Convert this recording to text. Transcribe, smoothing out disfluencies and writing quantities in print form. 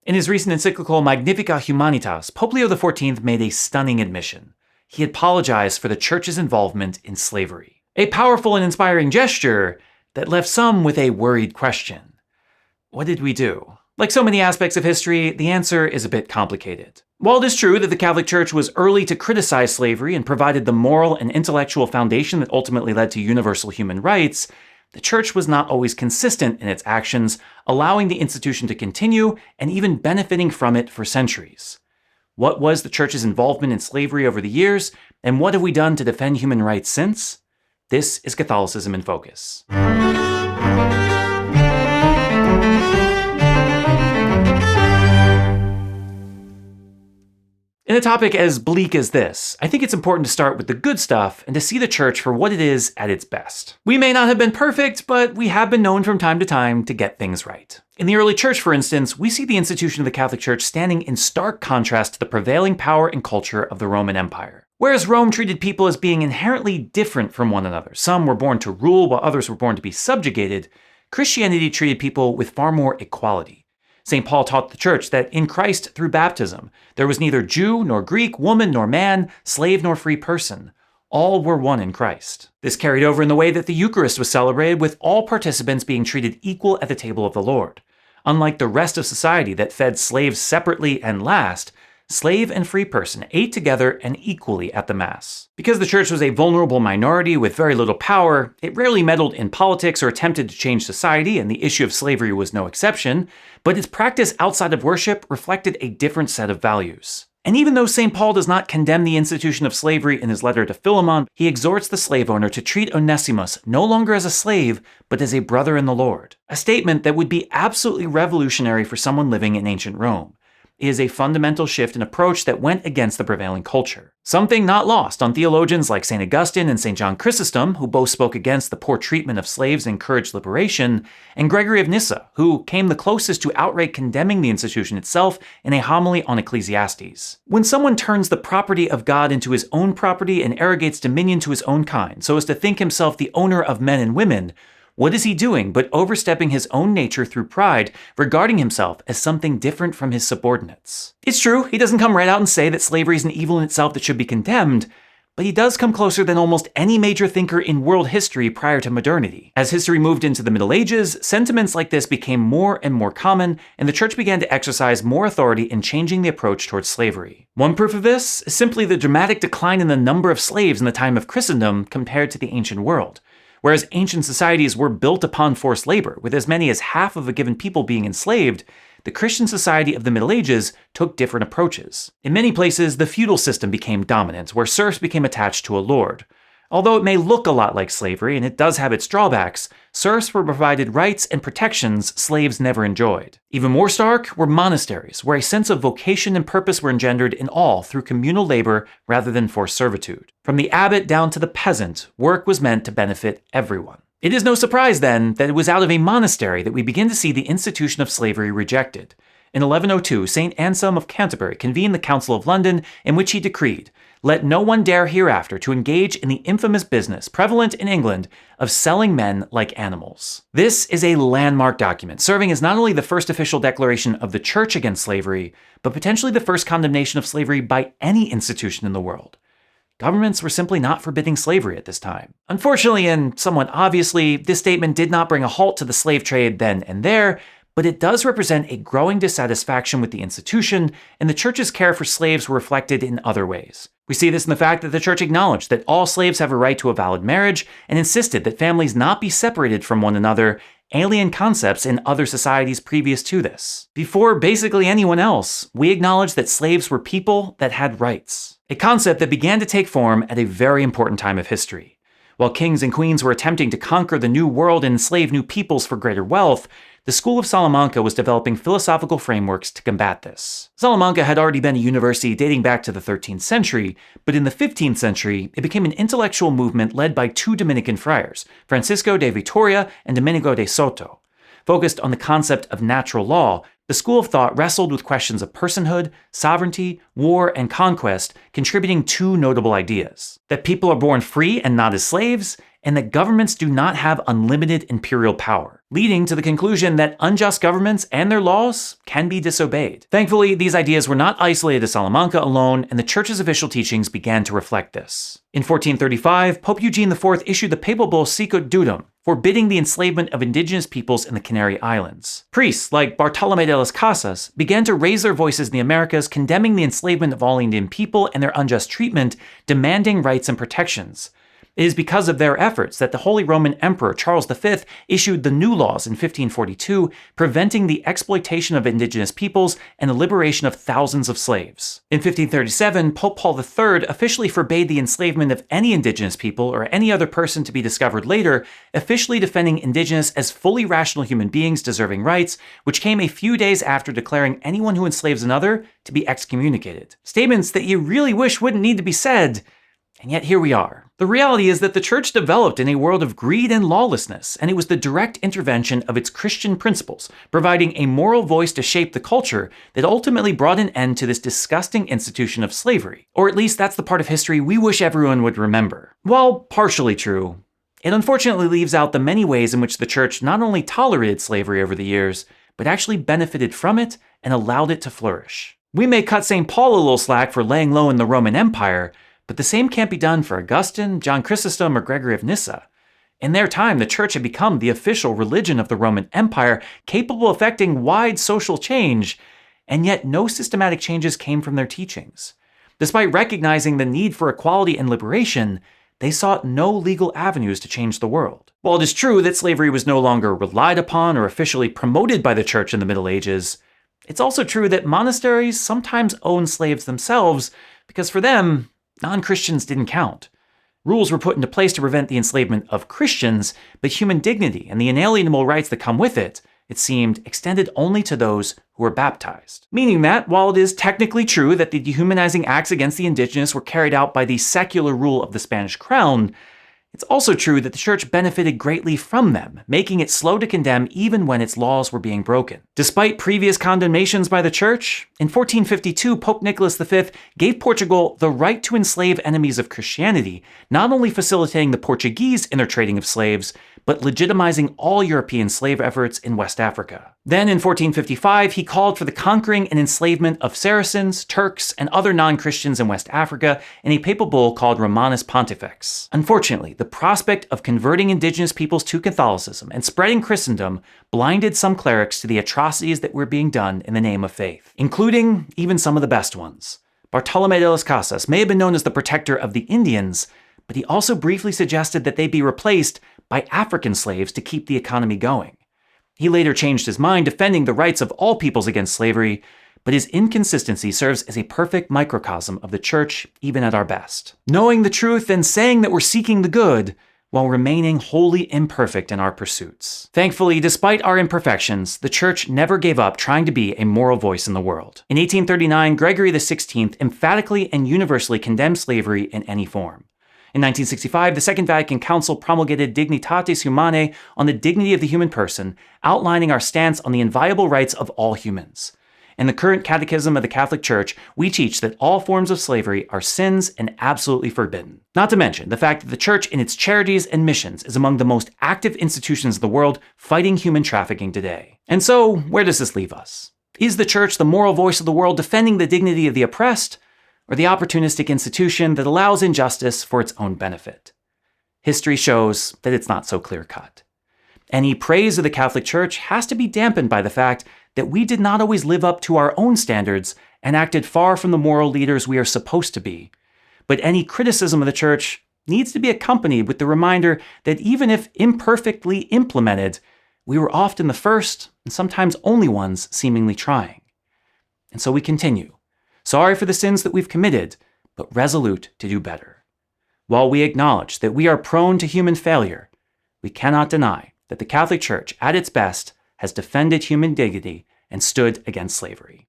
In his recent encyclical Magnificat Humanitas, Pope Leo XIV made a stunning admission. He apologized for the Church's involvement in slavery. A powerful and inspiring gesture that left some with a worried question. What did we do? Like so many aspects of history, the answer is a bit complicated. While it is true that the Catholic Church was early to criticize slavery and provided the moral and intellectual foundation that ultimately led to universal human rights, the Church was not always consistent in its actions, allowing the institution to continue and even benefiting from it for centuries. What was the Church's involvement in slavery over the years, and what have we done to defend human rights since? This is Catholicism in Focus. In a topic as bleak as this, I think it's important to start with the good stuff and to see the Church for what it is at its best. We may not have been perfect, but we have been known from time to time to get things right. In the early Church, for instance, we see the institution of the Catholic Church standing in stark contrast to the prevailing power and culture of the Roman Empire. Whereas Rome treated people as being inherently different from one another, some were born to rule while others were born to be subjugated, Christianity treated people with far more equality. St. Paul taught the Church that in Christ, through baptism, there was neither Jew nor Greek, woman nor man, slave nor free person. All were one in Christ. This carried over in the way that the Eucharist was celebrated, with all participants being treated equal at the table of the Lord. Unlike the rest of society that fed slaves separately and last, slave and free person ate together and equally at the Mass. Because the Church was a vulnerable minority with very little power, it rarely meddled in politics or attempted to change society, and the issue of slavery was no exception, but its practice outside of worship reflected a different set of values. And even though St. Paul does not condemn the institution of slavery in his letter to Philemon, he exhorts the slave owner to treat Onesimus no longer as a slave, but as a brother in the Lord. A statement that would be absolutely revolutionary for someone living in ancient Rome. Is a fundamental shift in approach that went against the prevailing culture. Something not lost on theologians like St. Augustine and St. John Chrysostom, who both spoke against the poor treatment of slaves and encouraged liberation, and Gregory of Nyssa, who came the closest to outright condemning the institution itself in a homily on Ecclesiastes. When someone turns the property of God into his own property and arrogates dominion to his own kind, so as to think himself the owner of men and women, what is he doing but overstepping his own nature through pride, regarding himself as something different from his subordinates? It's true, he doesn't come right out and say that slavery is an evil in itself that should be condemned, but he does come closer than almost any major thinker in world history prior to modernity. As history moved into the Middle Ages, sentiments like this became more and more common, and the Church began to exercise more authority in changing the approach towards slavery. One proof of this is simply the dramatic decline in the number of slaves in the time of Christendom compared to the ancient world. Whereas ancient societies were built upon forced labor, with as many as half of a given people being enslaved, the Christian society of the Middle Ages took different approaches. In many places, the feudal system became dominant, where serfs became attached to a lord. Although it may look a lot like slavery, and it does have its drawbacks, serfs were provided rights and protections slaves never enjoyed. Even more stark were monasteries, where a sense of vocation and purpose were engendered in all through communal labor rather than forced servitude. From the abbot down to the peasant, work was meant to benefit everyone. It is no surprise, then, that it was out of a monastery that we begin to see the institution of slavery rejected. In 1102, St. Anselm of Canterbury convened the Council of London, in which he decreed, "Let no one dare hereafter to engage in the infamous business prevalent in England of selling men like animals." This is a landmark document, serving as not only the first official declaration of the Church against slavery, but potentially the first condemnation of slavery by any institution in the world. Governments were simply not forbidding slavery at this time. Unfortunately, and somewhat obviously, this statement did not bring a halt to the slave trade then and there, but it does represent a growing dissatisfaction with the institution, and the Church's care for slaves were reflected in other ways. We see this in the fact that the Church acknowledged that all slaves have a right to a valid marriage and insisted that families not be separated from one another, alien concepts in other societies previous to this. Before basically anyone else, we acknowledged that slaves were people that had rights, a concept that began to take form at a very important time of history. While kings and queens were attempting to conquer the new world and enslave new peoples for greater wealth, the School of Salamanca was developing philosophical frameworks to combat this. Salamanca had already been a university dating back to the 13th century, but in the 15th century, it became an intellectual movement led by two Dominican friars, Francisco de Vitoria and Domenico de Soto. Focused on the concept of natural law, the school of thought wrestled with questions of personhood, sovereignty, war, and conquest, contributing two notable ideas: that people are born free and not as slaves, and that governments do not have unlimited imperial power, leading to the conclusion that unjust governments and their laws can be disobeyed. Thankfully, these ideas were not isolated to Salamanca alone, and the Church's official teachings began to reflect this. In 1435, Pope Eugene IV issued the papal bull Sicut Dudum, forbidding the enslavement of indigenous peoples in the Canary Islands. Priests like Bartolomé de las Casas began to raise their voices in the Americas, condemning the enslavement of all Indian people and their unjust treatment, demanding rights and protections. It is because of their efforts that the Holy Roman Emperor Charles V issued the New Laws in 1542, preventing the exploitation of indigenous peoples and the liberation of thousands of slaves. In 1537, Pope Paul III officially forbade the enslavement of any indigenous people or any other person to be discovered later, officially defending indigenous as fully rational human beings deserving rights, which came a few days after declaring anyone who enslaves another to be excommunicated. Statements that you really wish wouldn't need to be said, and yet here we are. The reality is that the Church developed in a world of greed and lawlessness, and it was the direct intervention of its Christian principles, providing a moral voice to shape the culture, that ultimately brought an end to this disgusting institution of slavery. Or at least that's the part of history we wish everyone would remember. While partially true, it unfortunately leaves out the many ways in which the Church not only tolerated slavery over the years, but actually benefited from it and allowed it to flourish. We may cut St. Paul a little slack for laying low in the Roman Empire, but the same can't be done for Augustine, John Chrysostom, or Gregory of Nyssa. In their time, the Church had become the official religion of the Roman Empire, capable of effecting wide social change, and yet no systematic changes came from their teachings. Despite recognizing the need for equality and liberation, they sought no legal avenues to change the world. While it is true that slavery was no longer relied upon or officially promoted by the Church in the Middle Ages, it's also true that monasteries sometimes owned slaves themselves, because for them, non-Christians didn't count. Rules were put into place to prevent the enslavement of Christians, but human dignity and the inalienable rights that come with it, it seemed, extended only to those who were baptized. Meaning that, while it is technically true that the dehumanizing acts against the indigenous were carried out by the secular rule of the Spanish crown, it's also true that the Church benefited greatly from them, making it slow to condemn even when its laws were being broken. Despite previous condemnations by the Church, in 1452, Pope Nicholas V gave Portugal the right to enslave enemies of Christianity, not only facilitating the Portuguese in their trading of slaves, but legitimizing all European slave efforts in West Africa. Then in 1455, he called for the conquering and enslavement of Saracens, Turks, and other non-Christians in West Africa in a papal bull called Romanus Pontifex. Unfortunately, the prospect of converting indigenous peoples to Catholicism and spreading Christendom blinded some clerics to the atrocities that were being done in the name of faith, including even some of the best ones. Bartolomé de las Casas may have been known as the protector of the Indians, but he also briefly suggested that they be replaced by African slaves to keep the economy going. He later changed his mind, defending the rights of all peoples against slavery, but his inconsistency serves as a perfect microcosm of the Church, even at our best. Knowing the truth and saying that we're seeking the good, while remaining wholly imperfect in our pursuits. Thankfully, despite our imperfections, the Church never gave up trying to be a moral voice in the world. In 1839, Gregory XVI emphatically and universally condemned slavery in any form. In 1965, the Second Vatican Council promulgated Dignitatis Humanae on the dignity of the human person, outlining our stance on the inviolable rights of all humans. In the current Catechism of the Catholic Church, we teach that all forms of slavery are sins and absolutely forbidden. Not to mention the fact that the Church in its charities and missions is among the most active institutions in the world fighting human trafficking today. And so, where does this leave us? Is the Church the moral voice of the world defending the dignity of the oppressed, or the opportunistic institution that allows injustice for its own benefit? History shows that it's not so clear-cut. Any praise of the Catholic Church has to be dampened by the fact that we did not always live up to our own standards and acted far from the moral leaders we are supposed to be. But any criticism of the Church needs to be accompanied with the reminder that even if imperfectly implemented, we were often the first and sometimes only ones seemingly trying. And so we continue, sorry for the sins that we've committed, but resolute to do better. While we acknowledge that we are prone to human failure, we cannot deny that the Catholic Church, at its best, has defended human dignity and stood against slavery.